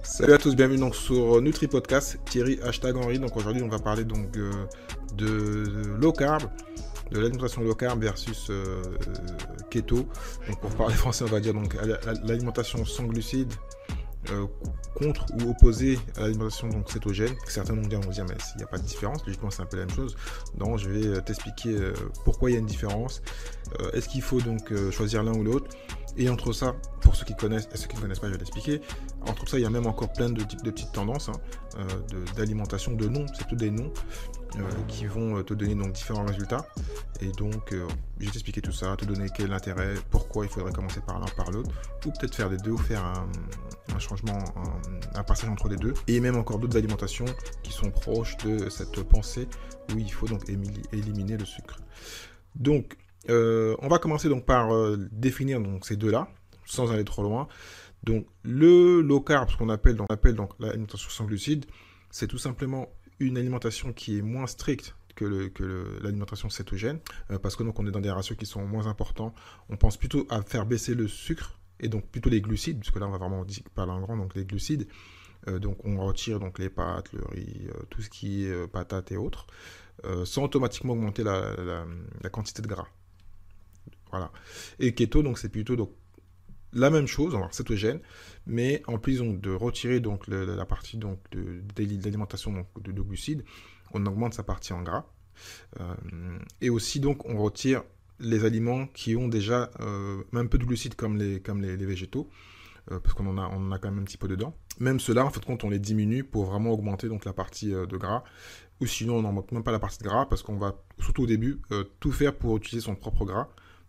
Salut à tous, bienvenue donc sur Nutri Podcast, Thierry #Henri. Donc aujourd'hui on va parler donc de low carb, de l'alimentation low carb versus keto. Donc pour parler français on va dire donc l'alimentation sans glucides euh, contre ou opposé à l'alimentation donc cétogène. Certains vont dire mais il n'y a pas de différence, logiquement c'est un peu la même chose. Donc je vais t'expliquer pourquoi il y a une différence. Est-ce qu'il faut donc choisir l'un ou l'autre? Et entre ça, pour ceux qui connaissent et ceux qui ne connaissent pas, je vais l'expliquer. Entre ça, il y a même encore plein de petites tendances d'alimentation, de noms, c'est tout des noms qui vont te donner donc différents résultats. Et donc, je vais t'expliquer tout ça, te donner quel intérêt, pourquoi il faudrait commencer par l'un, par l'autre, ou peut-être faire les deux, ou faire un changement, un passage entre les deux. Et même encore d'autres alimentations qui sont proches de cette pensée où il faut donc éliminer le sucre. Donc, on va commencer donc par définir donc ces deux-là, sans aller trop loin. Donc, le low carb, ce qu'on appelle donc l'alimentation sans glucides, c'est tout simplement une alimentation qui est moins stricte que l'alimentation cétogène, parce que donc on est dans des ratios qui sont moins importants. On pense plutôt à faire baisser le sucre et donc plutôt les glucides, puisque là on va vraiment parler en grand, donc les glucides. Donc on retire donc les pâtes, le riz, tout ce qui est patates et autres, sans automatiquement augmenter la quantité de gras. Voilà. Et keto, donc c'est plutôt donc la même chose, alors cétogène, mais en plus donc, de retirer donc la partie donc de l'alimentation donc, de glucides, on augmente sa partie en gras. Et aussi donc on retire les aliments qui ont déjà un peu de glucides comme les végétaux, parce qu'on en a quand même un petit peu dedans. Même ceux-là, en fait, quand on les diminue pour vraiment augmenter donc la partie de gras, ou sinon on n'en manque même pas la partie de gras, parce qu'on va, surtout au début, tout faire pour utiliser son propre gras,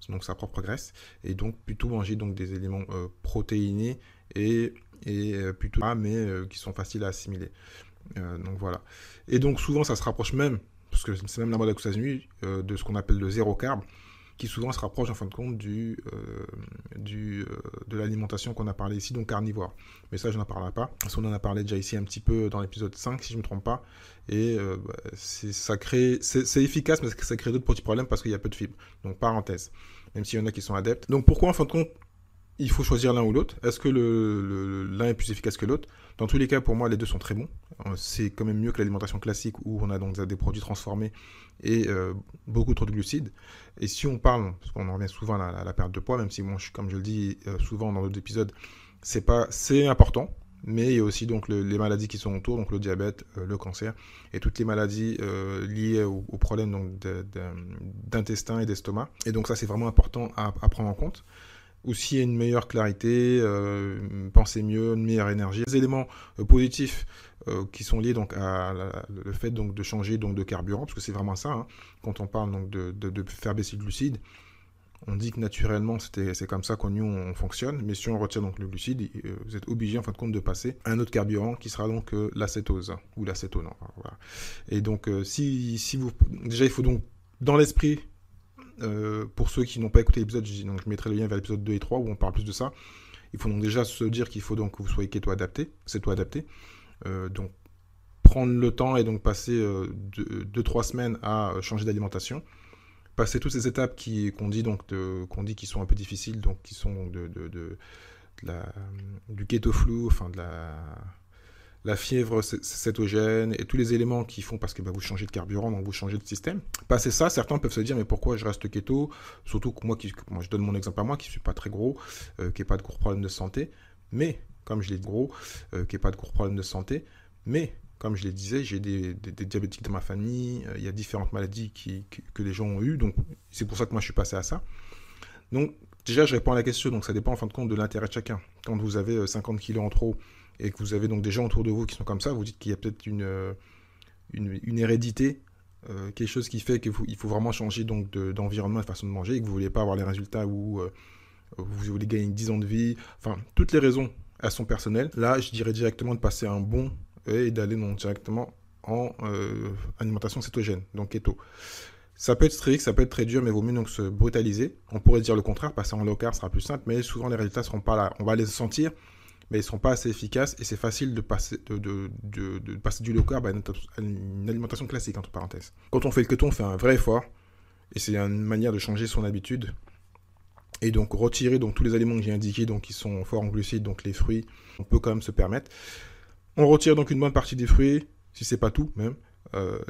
donc sa propre graisse, et donc plutôt manger donc des éléments protéinés et plutôt mais qui sont faciles à assimiler. Donc voilà. Et donc souvent ça se rapproche même, parce que c'est même la mode aux États-Unis, de ce qu'on appelle le zéro carb, qui souvent se rapproche en fin de compte de l'alimentation qu'on a parlé ici, donc carnivore. Mais ça, je n'en parlerai pas, parce qu'on en a parlé déjà ici un petit peu dans l'épisode 5, si je ne me trompe pas, et c'est efficace, mais ça crée d'autres petits problèmes parce qu'il y a peu de fibres. Donc parenthèse, même s'il y en a qui sont adeptes. Donc pourquoi en fin de compte il faut choisir l'un ou l'autre? Est-ce que l'un est plus efficace que l'autre? Dans tous les cas, pour moi, les deux sont très bons. C'est quand même mieux que l'alimentation classique où on a donc des produits transformés et beaucoup trop de glucides. Et si on parle, parce qu'on en revient souvent à la perte de poids, même si moi, comme je le dis souvent dans d'autres épisodes, c'est important, mais il y a aussi donc les maladies qui sont autour, donc le diabète, le cancer et toutes les maladies liées aux problèmes donc d'intestin et d'estomac. Et donc ça, c'est vraiment important à prendre en compte. Aussi une meilleure clarité, penser mieux, une meilleure énergie. Les éléments positifs qui sont liés donc le fait donc de changer donc de carburant, parce que c'est vraiment ça, hein, quand on parle donc de faire baisser le glucide, on dit que naturellement c'est comme ça on fonctionne, mais si on retire donc le glucide, vous êtes obligé en fin de compte de passer à un autre carburant qui sera donc l'acétose ou l'acétone. Voilà. Et donc si vous déjà il faut donc dans l'esprit pour ceux qui n'ont pas écouté l'épisode, je mettrai le lien vers l'épisode 2 et 3 où on parle plus de ça. Il faut donc déjà se dire qu'il faut donc que vous soyez keto-adapté, céto-adapté. Donc prendre le temps et donc passer 2-3 semaines à changer d'alimentation. Passer toutes ces étapes qu'on dit qui sont un peu difficiles, donc qui sont du keto flou, enfin de la fièvre cétogène et tous les éléments qui font parce que vous changez de carburant, donc vous changez de système. Passer ça, certains peuvent se dire mais pourquoi je reste keto? Surtout que moi je donne mon exemple à moi qui ne suis pas très gros, qui n'ai pas de gros problèmes de santé, mais comme je l'ai dit gros, qui n'ai pas de gros problèmes de santé, mais comme je le disais, j'ai des diabétiques dans ma famille, il y a différentes maladies que les gens ont eues, donc c'est pour ça que moi je suis passé à ça. Donc déjà je réponds à la question, donc ça dépend en fin de compte de l'intérêt de chacun. Quand vous avez 50 kilos en trop, et que vous avez donc des gens autour de vous qui sont comme ça, vous dites qu'il y a peut-être une hérédité, quelque chose qui fait qu'il faut vraiment changer donc d'environnement et de façon de manger, et que vous ne voulez pas avoir les résultats où vous voulez gagner 10 ans de vie. Enfin, toutes les raisons, elles sont personnelles. Là, je dirais directement de passer un bon et d'aller donc directement en alimentation cétogène, donc keto. Ça peut être strict, ça peut être très dur, mais il vaut mieux donc se brutaliser. On pourrait dire le contraire, passer en low carb sera plus simple, mais souvent les résultats ne seront pas là. On va les sentir, mais ils ne seront pas assez efficaces et c'est facile de passer du low carb à une alimentation classique, entre parenthèses. Quand on fait le keto, on fait un vrai effort et c'est une manière de changer son habitude et donc retirer donc tous les aliments que j'ai indiqués, donc qui sont forts en glucides, donc les fruits, on peut quand même se permettre. On retire donc une bonne partie des fruits, si c'est pas tout même,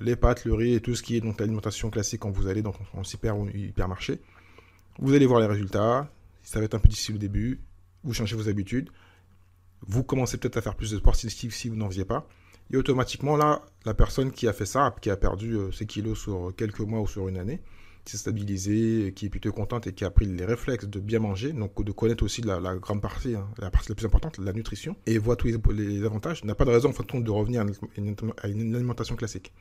les pâtes, le riz et tout ce qui est donc l'alimentation classique quand vous allez donc en super ou hypermarché. Vous allez voir les résultats, ça va être un peu difficile au début, vous changez vos habitudes, vous commencez peut-être à faire plus de sport si vous n'en faisiez pas, et automatiquement là, la personne qui a fait ça, qui a perdu ses kilos sur quelques mois ou sur une année, qui s'est stabilisée, qui est plutôt contente et qui a pris les réflexes de bien manger, donc de connaître aussi la grande partie, hein, la partie la plus importante, la nutrition, et voit tous les avantages, n'a pas de raison en fin de compte de revenir à une alimentation classique.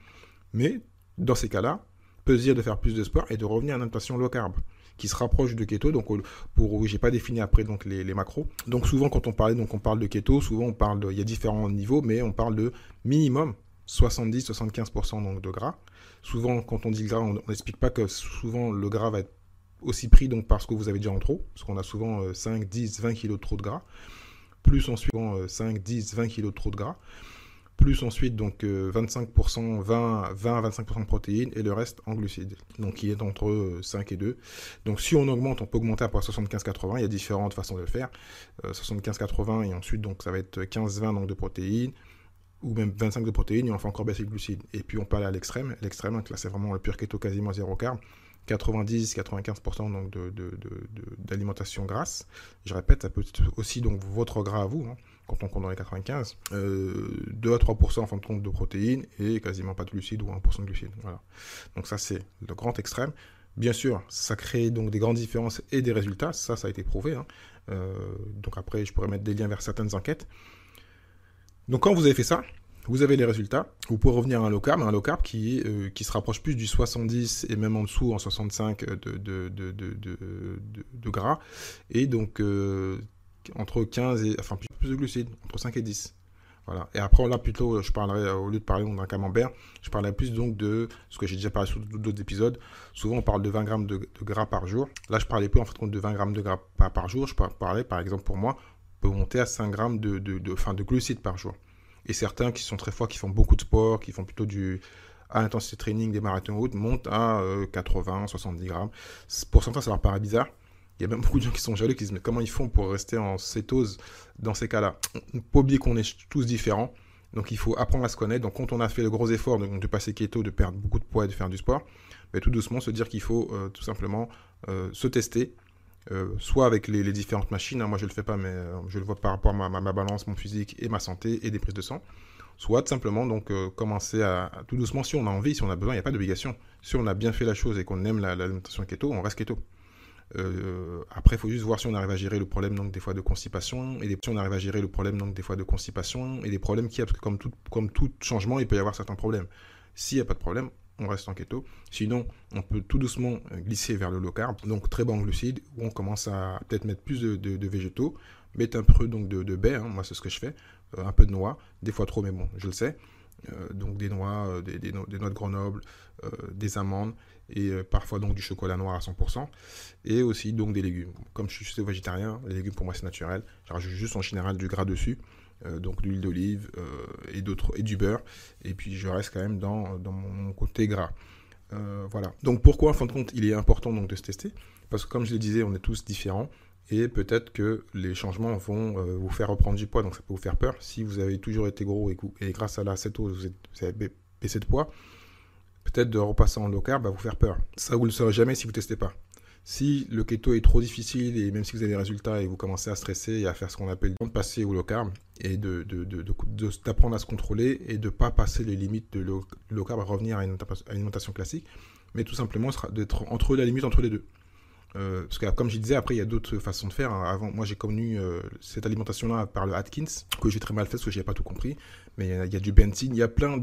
Mais dans ces cas-là, peut se dire de faire plus de sport et de revenir à une alimentation low carb qui se rapproche de keto. Donc j'ai pas défini après donc les macros. Donc souvent quand on parle de keto, souvent il y a différents niveaux, mais on parle de minimum 70-75% donc de gras. Souvent quand on dit gras, on n'explique pas que souvent le gras va être aussi pris donc parce que vous avez déjà en trop, parce qu'on a souvent 5, 10, 20 kg de trop de gras. Plus ensuite 5, 10, 20 kg de trop de gras. Plus ensuite donc 25%, 20 à 25% de protéines et le reste en glucides, donc qui est entre 5 et 2. Donc si on augmente, on peut augmenter après 75-80, il y a différentes façons de le faire. 75-80 et ensuite donc ça va être 15-20 donc de protéines, ou même 25 de protéines et on fait encore baisser le glucide. Et puis on parle à l'extrême, donc là c'est vraiment le pur keto quasiment zéro carb, 90-95% donc d'alimentation grasse. Je répète, ça peut être aussi donc votre gras à vous, hein, quand on compte dans les 95, 2 à 3% en fin de compte de protéines et quasiment pas de glucides ou 1% de glucides. Voilà. Donc ça c'est le grand extrême. Bien sûr, ça crée donc des grandes différences et des résultats, ça a été prouvé. Hein. Donc après, je pourrais mettre des liens vers certaines enquêtes. Donc quand vous avez fait ça, vous avez les résultats, vous pouvez revenir à un low carb qui se rapproche plus du 70 et même en dessous en 65 de gras, et donc entre 15 et enfin plus de glucides, entre 5 et 10. Voilà. Et après là plutôt je parlerai, au lieu de parler d'un camembert, je parlerai plus donc de ce que j'ai déjà parlé sur d'autres épisodes. Souvent on parle de 20 grammes de gras par jour. Là je parlais plus en fait de 20 grammes de gras par jour, je parlais par exemple pour moi, on peut monter à 5 grammes de glucides par jour. Et certains qui sont très forts, qui font beaucoup de sport, qui font plutôt à intensité training, des marathons route, montent à 80, 70 grammes. Pour certains, ça leur paraît bizarre. Il y a même beaucoup de gens qui sont jaloux, qui disent mais comment ils font pour rester en cétose dans ces cas-là? On ne peut pas oublier qu'on est tous différents. Donc il faut apprendre à se connaître. Donc quand on a fait le gros effort de passer keto, de perdre beaucoup de poids et de faire du sport, tout doucement se dire qu'il faut tout simplement se tester. Soit avec les différentes machines, hein, moi je le fais pas, mais je le vois par rapport à ma balance, mon physique et ma santé et des prises de sang. Soit simplement donc commencer à tout doucement, si on a envie, si on a besoin, il n'y a pas d'obligation. Si on a bien fait la chose et qu'on aime l'alimentation keto, on reste keto. Après, il faut juste voir si on arrive à gérer le problème donc des fois de constipation et des problèmes qu'il y a, parce que comme tout changement, il peut y avoir certains problèmes. S'il n'y a pas de problème, on reste en keto. Sinon, on peut tout doucement glisser vers le low carb, donc très bas en glucides, où on commence à peut-être mettre plus de végétaux, mettre un peu donc de baies, hein, moi c'est ce que je fais, un peu de noix, des fois trop, mais bon, je le sais. Donc des noix, des noix de Grenoble, des amandes et parfois donc du chocolat noir à 100%, et aussi donc des légumes. Comme je suis végétarien, les légumes pour moi c'est naturel, je rajoute juste en général du gras dessus, donc de l'huile d'olive et du beurre, et puis je reste quand même dans mon côté gras. Voilà. Donc pourquoi en fin de compte il est important donc de se tester? Parce que comme je le disais, on est tous différents. Et peut-être que les changements vont vous faire reprendre du poids, donc ça peut vous faire peur. Si vous avez toujours été gros et grâce à la cétose, vous avez baissé de poids, peut-être de repasser en low carb va vous faire peur. Ça, vous ne le saurez jamais si vous ne testez pas. Si le keto est trop difficile et même si vous avez des résultats et vous commencez à stresser et à faire ce qu'on appelle de passer au low carb et d'apprendre à se contrôler et de ne pas passer les limites de low carb, à revenir à une alimentation classique, mais tout simplement d'être entre la limite entre les deux. Parce que comme je disais, après il y a d'autres façons de faire. Avant, moi j'ai connu cette alimentation-là par le Atkins, que j'ai très mal fait parce que je n'avais pas tout compris. Mais il y a du benzine, il y a plein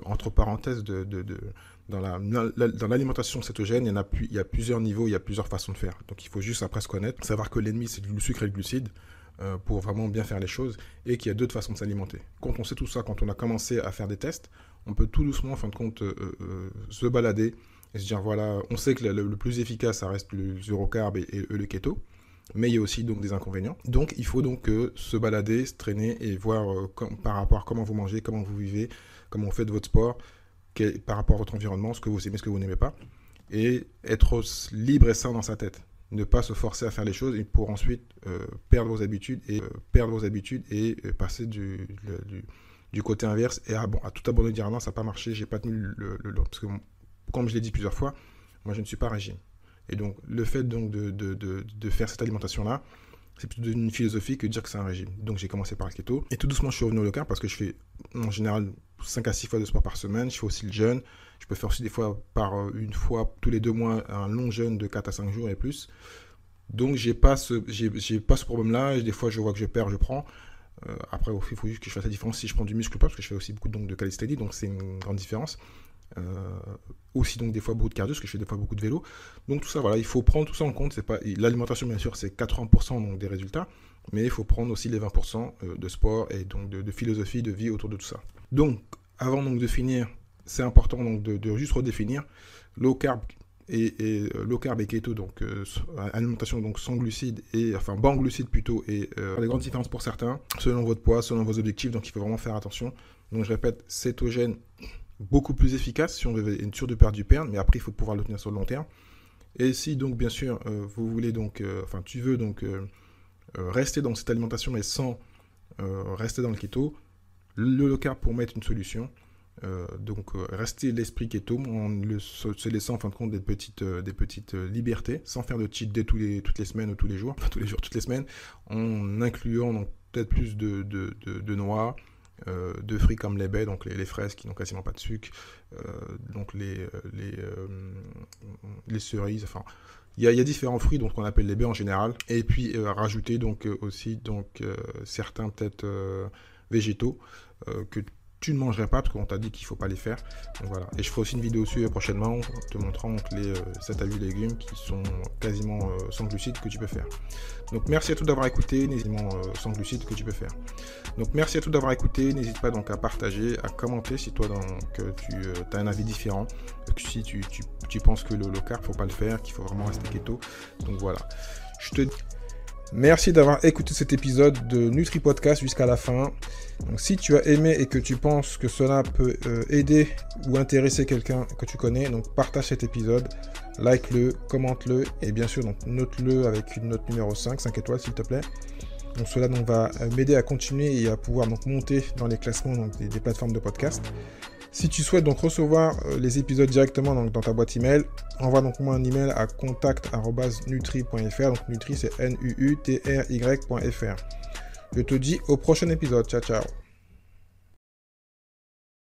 entre parenthèses dans l'alimentation cétogène, il y a plusieurs niveaux, il y a plusieurs façons de faire. Donc il faut juste après se connaître, savoir que l'ennemi c'est le sucre et le glucide pour vraiment bien faire les choses et qu'il y a d'autres façons de s'alimenter. Quand on sait tout ça, quand on a commencé à faire des tests, on peut tout doucement en fin de compte se balader et se dire voilà, on sait que le plus efficace ça reste le zéro carb et le keto, mais il y a aussi donc des inconvénients. Donc il faut donc se balader, se traîner et voir par rapport à comment vous mangez, comment vous vivez, comment vous faites votre sport, par rapport à votre environnement, ce que vous aimez, ce que vous n'aimez pas, et être libre et sain dans sa tête. ne pas se forcer à faire les choses pour ensuite perdre vos habitudes et passer du côté inverse et à tout abandonner, dire non, ça n'a pas marché, j'ai pas tenu parce que comme je l'ai dit plusieurs fois, moi je ne suis pas régime. Et donc le fait donc de faire cette alimentation-là, c'est plutôt une philosophie que de dire que c'est un régime. Donc j'ai commencé par le keto. Et tout doucement, je suis revenu au low carb parce que je fais en général 5 à 6 fois de sport par semaine. Je fais aussi le jeûne. Je peux faire aussi des fois une fois tous les 2 mois un long jeûne de 4 à 5 jours et plus. Donc j'ai pas ce problème-là. Et des fois, je vois que je perds, je prends. Après, il faut juste que je fasse la différence si je prends du muscle ou pas, parce que je fais aussi beaucoup de calisthenics, donc c'est une grande différence. Aussi donc des fois beaucoup de cardio, parce que je fais des fois beaucoup de vélo. Donc tout ça, voilà, il faut prendre tout ça en compte. L'alimentation, bien sûr, c'est 80% donc, des résultats, mais il faut prendre aussi les 20% de sport et donc de philosophie de vie autour de tout ça. Donc, avant donc de finir, c'est important donc de juste redéfinir low carb et keto, donc alimentation donc sans glucides bas en glucides plutôt, et les grandes différences pour certains, selon votre poids, selon vos objectifs, donc il faut vraiment faire attention. Donc je répète, cétogène, beaucoup plus efficace si on veut être sûr de perdre du perdre, mais après il faut pouvoir le tenir sur le long terme. Et si donc bien sûr vous voulez donc, tu veux donc rester dans cette alimentation mais sans rester dans le keto, le low carb pour moi est une solution. Rester l'esprit keto en se laissant en fin de compte des petites libertés, sans faire de cheat day toutes les semaines ou tous les jours, toutes les semaines, en incluant donc peut-être plus de noix, de fruits comme les baies, donc les fraises qui n'ont quasiment pas de sucre, donc les cerises, enfin il y a différents fruits donc qu'on appelle les baies en général, et puis rajouter donc aussi donc certains peut-être végétaux que tu ne mangerais pas parce qu'on t'a dit qu'il ne faut pas les faire. Donc voilà. Et je ferai aussi une vidéo dessus prochainement te montrant donc, les 7 à 8 légumes qui sont quasiment sans glucides que tu peux faire. Donc merci à tous d'avoir écouté, sans glucides que tu peux faire. Donc merci à tous d'avoir écouté, n'hésite pas donc à partager, à commenter si toi tu as un avis différent, si tu penses que le low carb, faut pas le faire, qu'il faut vraiment rester keto. Donc voilà. Merci d'avoir écouté cet épisode de Nutri Podcast jusqu'à la fin. Donc, si tu as aimé et que tu penses que cela peut aider ou intéresser quelqu'un que tu connais, donc partage cet épisode, like-le, commente-le et bien sûr donc, note-le avec une note numéro 5 étoiles s'il te plaît. Donc cela donc, va m'aider à continuer et à pouvoir donc, monter dans les classements donc, des plateformes de podcast. Si tu souhaites donc recevoir les épisodes directement donc, dans ta boîte email, envoie donc moi un email à contact@nutri.fr. Donc Nutri c'est NUUTRY.fr. Je te dis au prochain épisode. Ciao ciao.